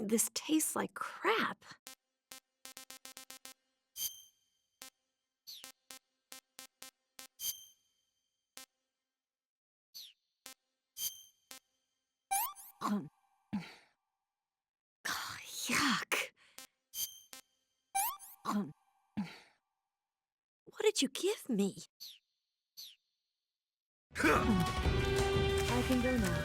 This tastes like crap. Yuck. What did you give me? I can go now.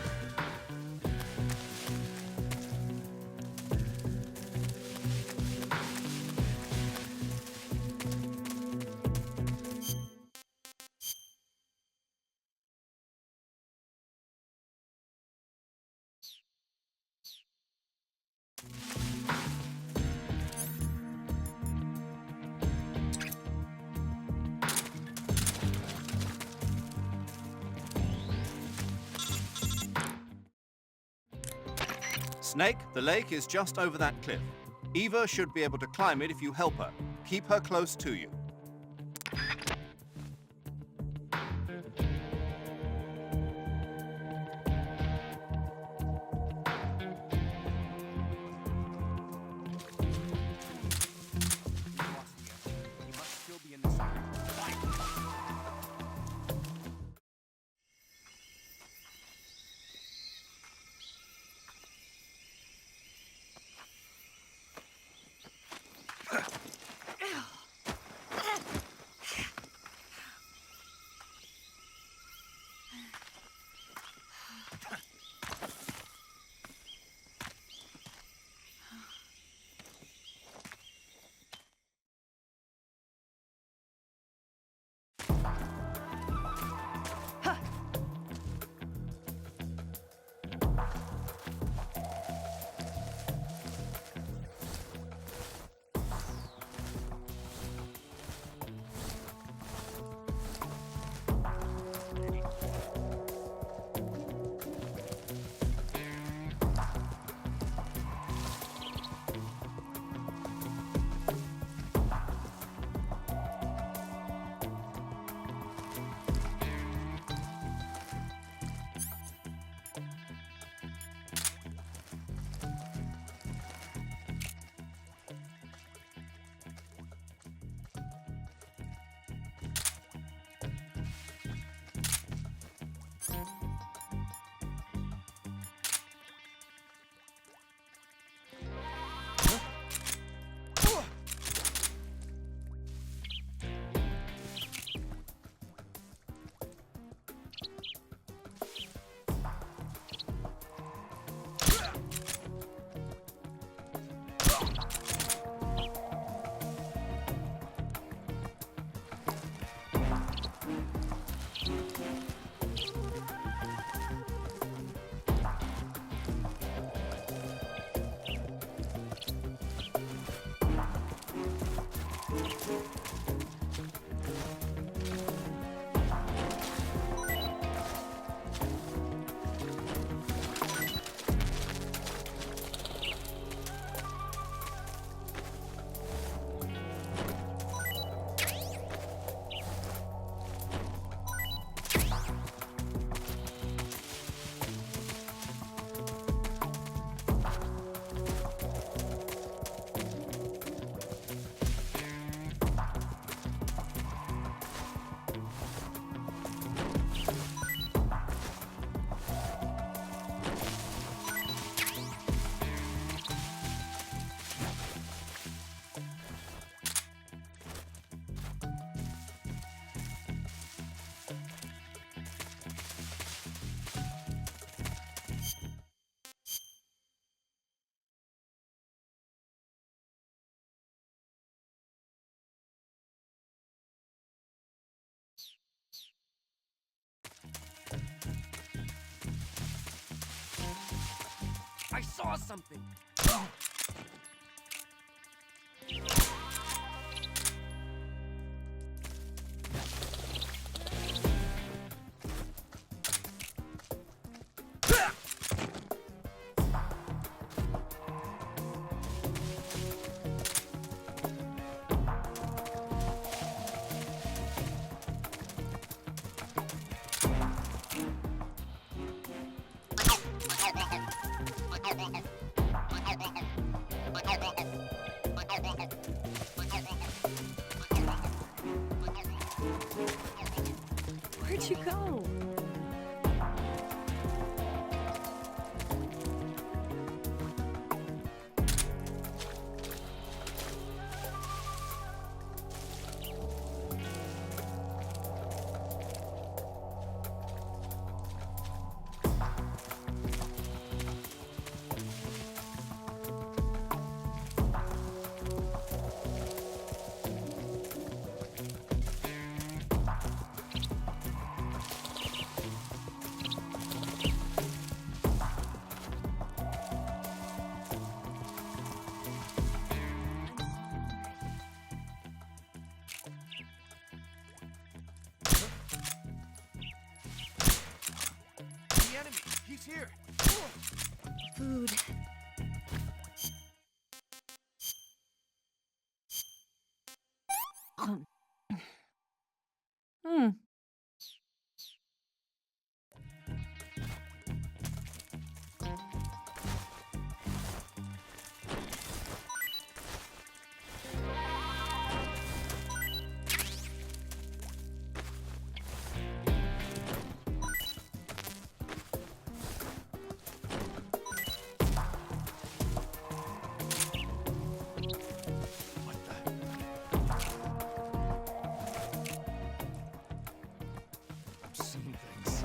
Snake, the lake is just over that cliff. Eva should be able to climb it if you help her. Keep her close to you. I saw something! go. The enemy! He's here! Food. Hmm. What the? I'm seeing things.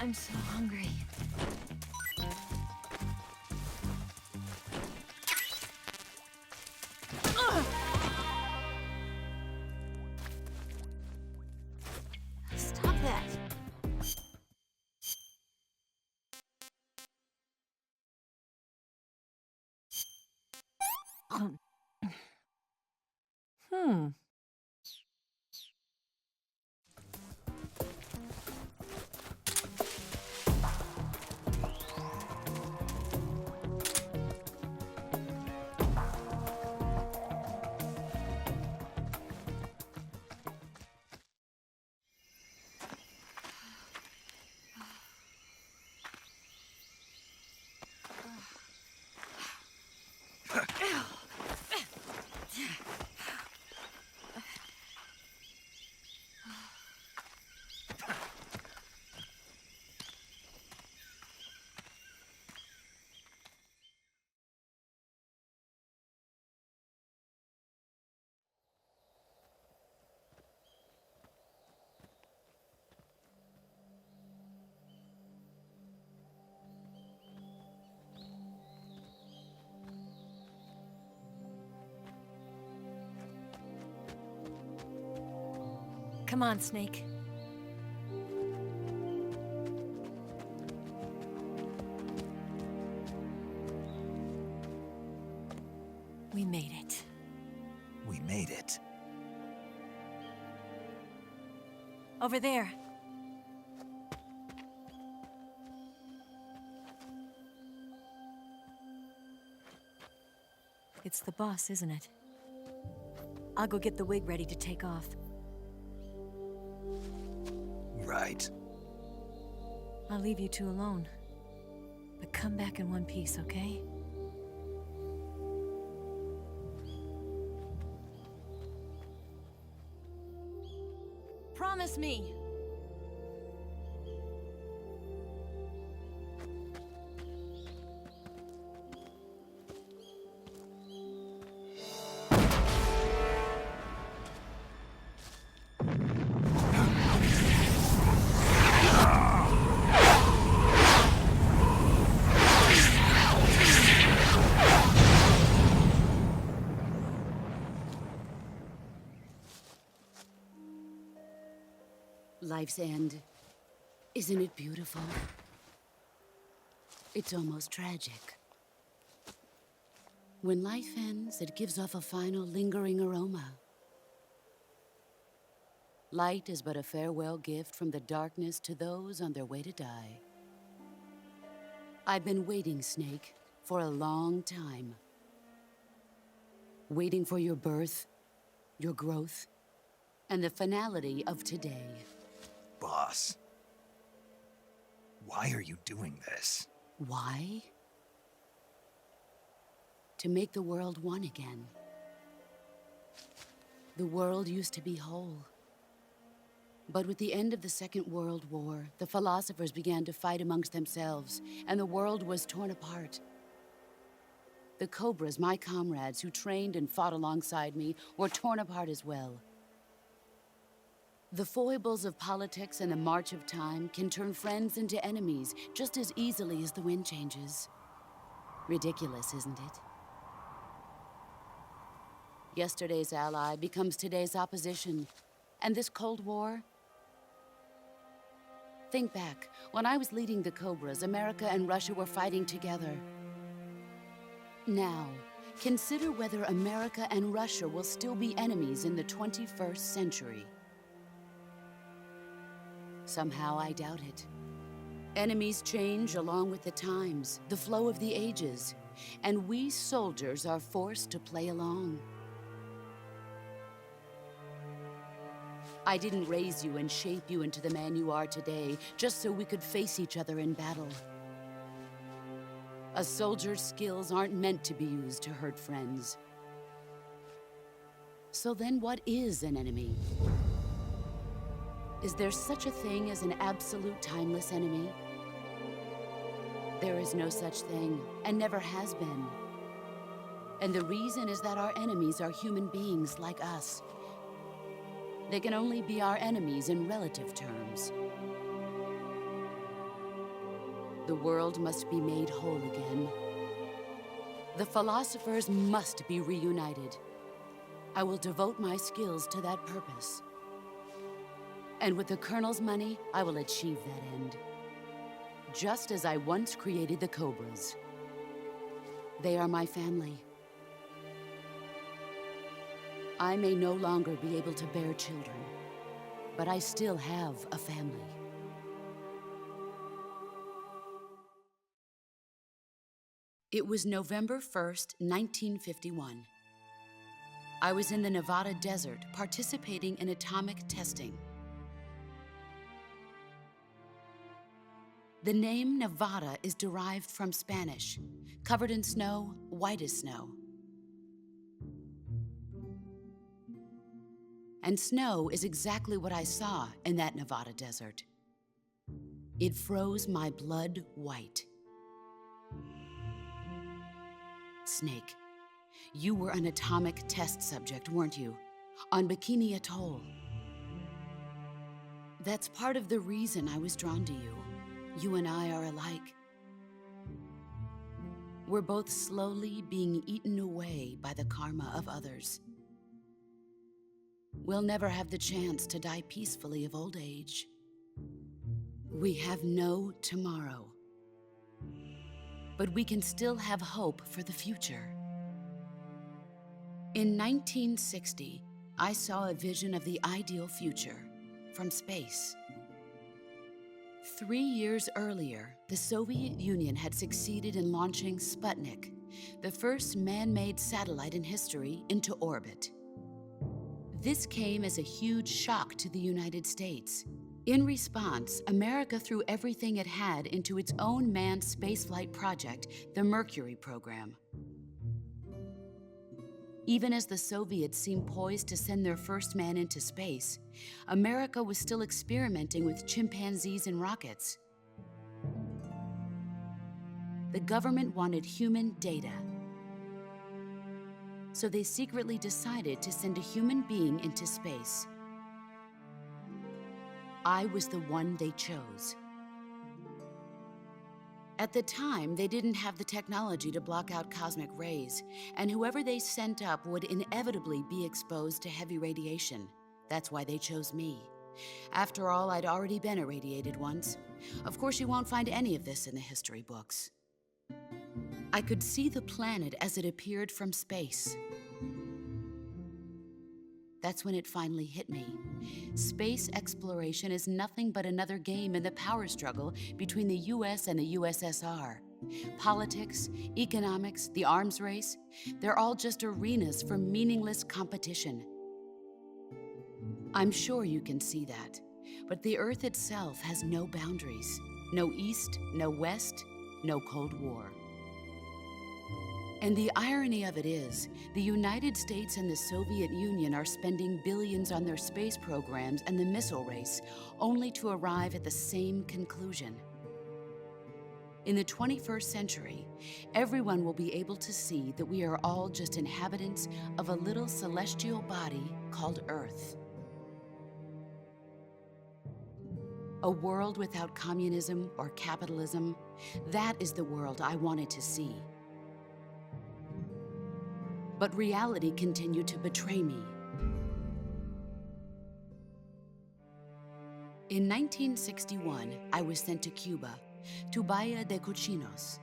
I'm so hungry. Ugh! Stop that. Hmm. Come on, Snake. We made it. We made it. Over there. It's the boss, isn't it? I'll go get the wig ready to take off. Right. I'll leave you two alone. But come back in one piece, okay? Promise me! Life's end. Isn't it beautiful? It's almost tragic. When life ends, it gives off a final lingering aroma. Light is but a farewell gift from the darkness to those on their way to die. I've been waiting, Snake, for a long time. Waiting for your birth, your growth, and the finality of today. Boss. Why are you doing this? Why? To make the world one again. The world used to be whole. But with the end of the Second World War, the philosophers began to fight amongst themselves, and the world was torn apart. The Cobras, my comrades who trained and fought alongside me, were torn apart as well. The foibles of politics and the march of time can turn friends into enemies just as easily as the wind changes. Ridiculous, isn't it? Yesterday's ally becomes today's opposition, and this Cold War. Think back. When I was leading the Cobras, America and Russia were fighting together. Now, consider whether America and Russia will still be enemies in the 21st century. Somehow I doubt it. Enemies change along with the times, the flow of the ages, and we soldiers are forced to play along. I didn't raise you and shape you into the man you are today just so we could face each other in battle. A soldier's skills aren't meant to be used to hurt friends. So then what is an enemy? Is there such a thing as an absolute timeless enemy? There is no such thing, and never has been. And the reason is that our enemies are human beings like us. They can only be our enemies in relative terms. The world must be made whole again. The philosophers must be reunited. I will devote my skills to that purpose. And with the Colonel's money, I will achieve that end. Just as I once created the Cobras. They are my family. I may no longer be able to bear children, but I still have a family. It was November 1st, 1951. I was in the Nevada desert participating in atomic testing. The name Nevada is derived from Spanish, covered in snow, white as snow. And snow is exactly what I saw in that Nevada desert. It froze my blood white. Snake, you were an atomic test subject, weren't you? On Bikini Atoll. That's part of the reason I was drawn to you. You and I are alike. We're both slowly being eaten away by the karma of others. We'll never have the chance to die peacefully of old age. We have no tomorrow. But we can still have hope for the future. In 1960, I saw a vision of the ideal future from space. 3 years earlier, the Soviet Union had succeeded in launching Sputnik, the first man-made satellite in history, into orbit. This came as a huge shock to the United States. In response, America threw everything it had into its own manned spaceflight project, the Mercury program. Even as the Soviets seemed poised to send their first man into space, America was still experimenting with chimpanzees and rockets. The government wanted human data. So they secretly decided to send a human being into space. I was the one they chose. At the time, they didn't have the technology to block out cosmic rays, and whoever they sent up would inevitably be exposed to heavy radiation. That's why they chose me. After all, I'd already been irradiated once. Of course, you won't find any of this in the history books. I could see the planet as it appeared from space. That's when it finally hit me. Space exploration is nothing but another game in the power struggle between the US and the USSR. Politics, economics, the arms race, they're all just arenas for meaningless competition. I'm sure you can see that, but the Earth itself has no boundaries. No East, no West, no Cold War. And the irony of it is, the United States and the Soviet Union are spending billions on their space programs and the missile race, only to arrive at the same conclusion. In the 21st century, everyone will be able to see that we are all just inhabitants of a little celestial body called Earth. A world without communism or capitalism, that is the world I wanted to see. But reality continued to betray me. In 1961, I was sent to Cuba, to Bahia de Cochinos.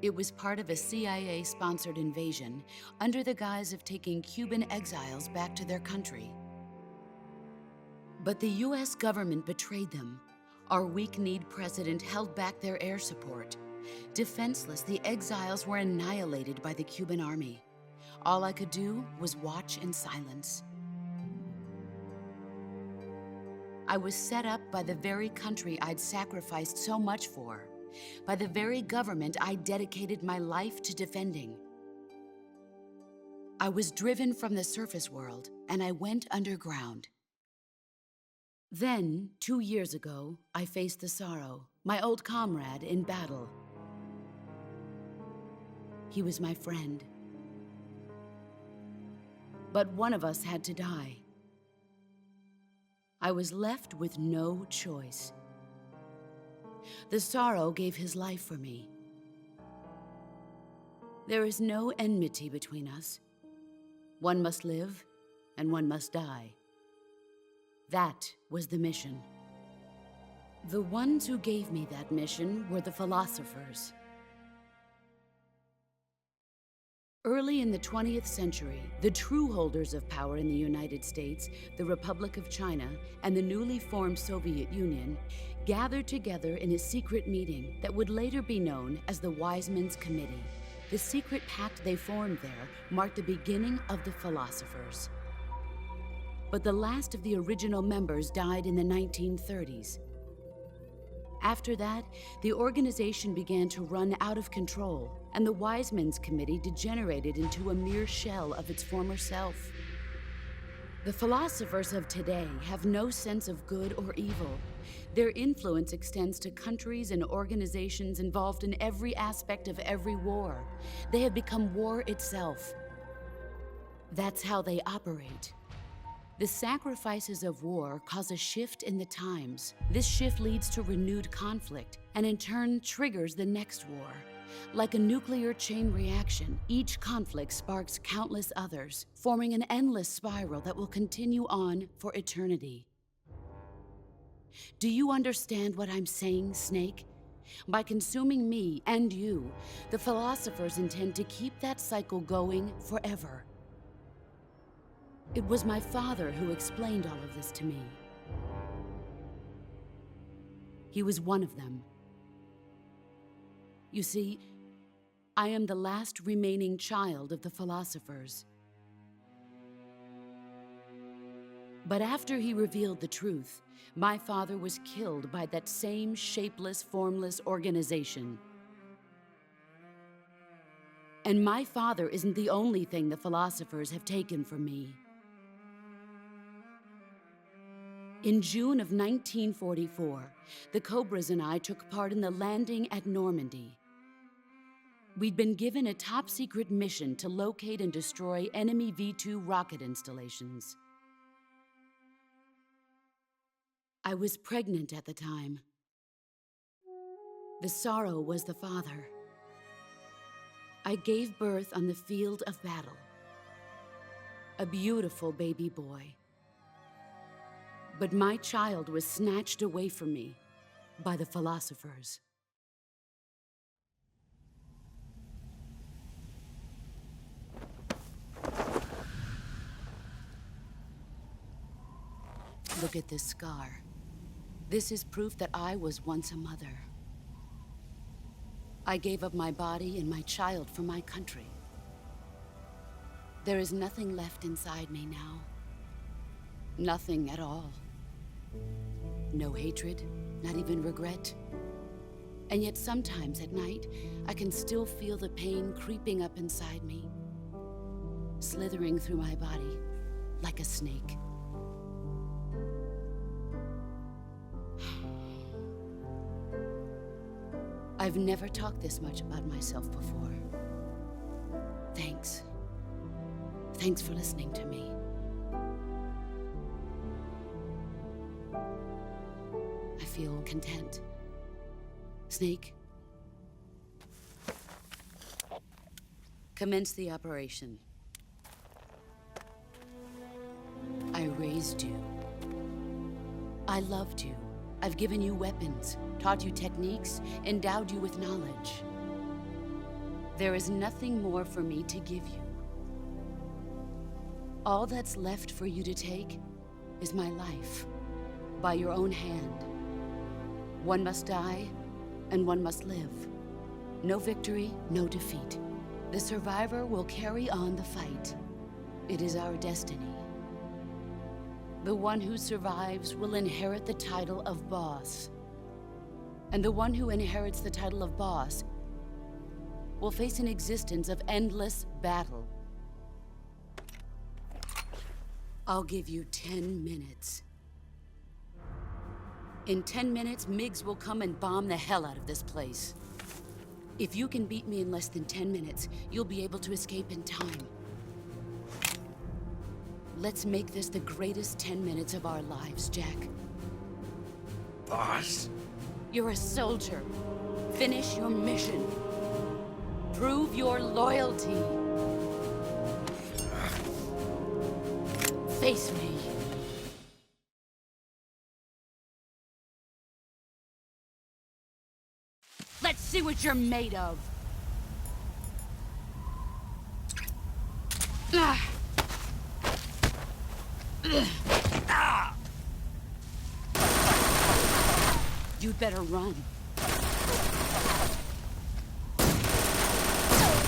It was part of a CIA-sponsored invasion under the guise of taking Cuban exiles back to their country. But the US government betrayed them. Our weak-kneed president held back their air support. Defenseless, the exiles were annihilated by the Cuban army. All I could do was watch in silence. I was set up by the very country I'd sacrificed so much for, by the very government I dedicated my life to defending. I was driven from the surface world, and I went underground. Then, 2 years ago, I faced the Sorrow, my old comrade in battle. He was my friend. But one of us had to die. I was left with no choice. The Sorrow gave his life for me. There is no enmity between us. One must live, and one must die. That was the mission. The ones who gave me that mission were the philosophers. Early in the 20th century, the true holders of power in the United States, the Republic of China, and the newly formed Soviet Union gathered together in a secret meeting that would later be known as the Wiseman's Committee. The secret pact they formed there marked the beginning of the philosophers. But the last of the original members died in the 1930s. After that, the organization began to run out of control, and the Wiseman's Committee degenerated into a mere shell of its former self. The philosophers of today have no sense of good or evil. Their influence extends to countries and organizations involved in every aspect of every war. They have become war itself. That's how they operate. The sacrifices of war cause a shift in the times. This shift leads to renewed conflict, and in turn triggers the next war. Like a nuclear chain reaction, each conflict sparks countless others, forming an endless spiral that will continue on for eternity. Do you understand what I'm saying, Snake? By consuming me and you, the philosophers intend to keep that cycle going forever. It was my father who explained all of this to me. He was one of them. You see, I am the last remaining child of the philosophers. But after he revealed the truth, my father was killed by that same shapeless, formless organization. And my father isn't the only thing the philosophers have taken from me. In June of 1944, the Cobras and I took part in the landing at Normandy. We'd been given a top-secret mission to locate and destroy enemy V-2 rocket installations. I was pregnant at the time. The Sorrow was the father. I gave birth on the field of battle. A beautiful baby boy, But my child was snatched away from me by the philosophers. Look at this scar. This is proof that I was once a mother. I gave up my body and my child for my country. There is nothing left inside me now. Nothing at all. No hatred, not even regret. And yet sometimes at night, I can still feel the pain creeping up inside me, slithering through my body like a snake. I've never talked this much about myself before. Thanks. Thanks for listening to me. I feel content. Snake, commence the operation. I raised you. I loved you. I've given you weapons, taught you techniques, endowed you with knowledge. There is nothing more for me to give you. All that's left for you to take is my life, by your own hand. One must die, and one must live. No victory, no defeat. The survivor will carry on the fight. It is our destiny. The one who survives will inherit the title of boss. And the one who inherits the title of boss will face an existence of endless battle. I'll give you 10 minutes. In 10 minutes, MiGs will come and bomb the hell out of this place. If you can beat me in less than 10 minutes, you'll be able to escape in time. Let's make this the greatest 10 minutes of our lives, Jack. Boss? You're a soldier. Finish your mission. Prove your loyalty. Face me. Let's see what you're made of. You'd better run.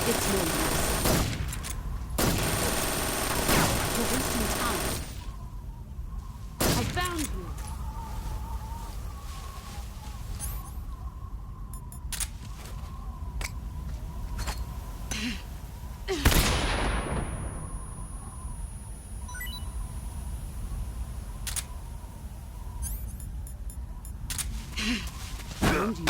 It's no use. You're wasting time. I found you. Found you.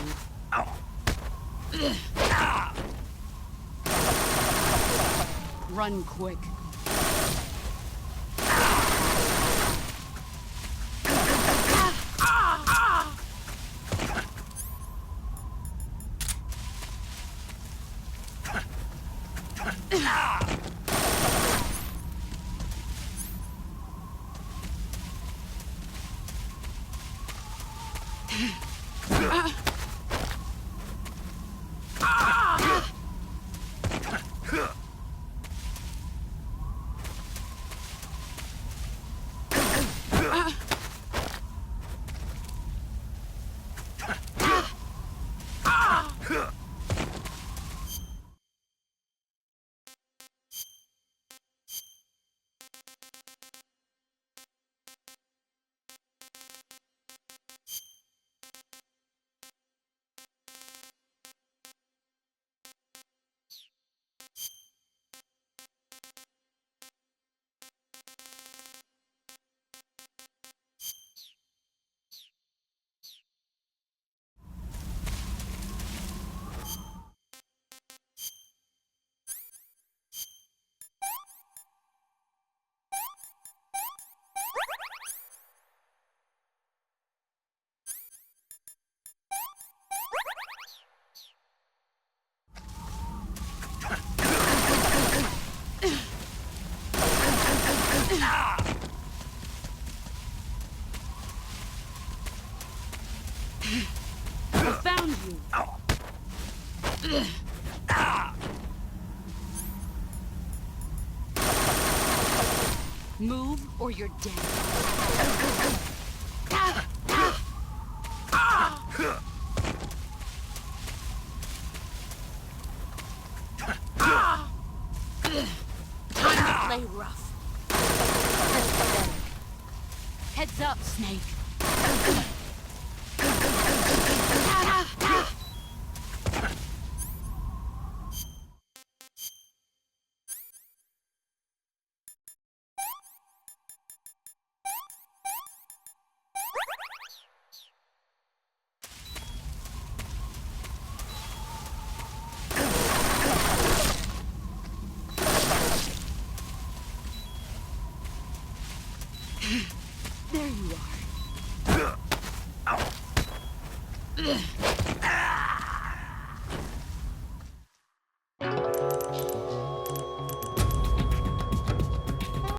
Run quick. found you! Move or you're dead. Time to play rough. Heads up, Snake. There you are.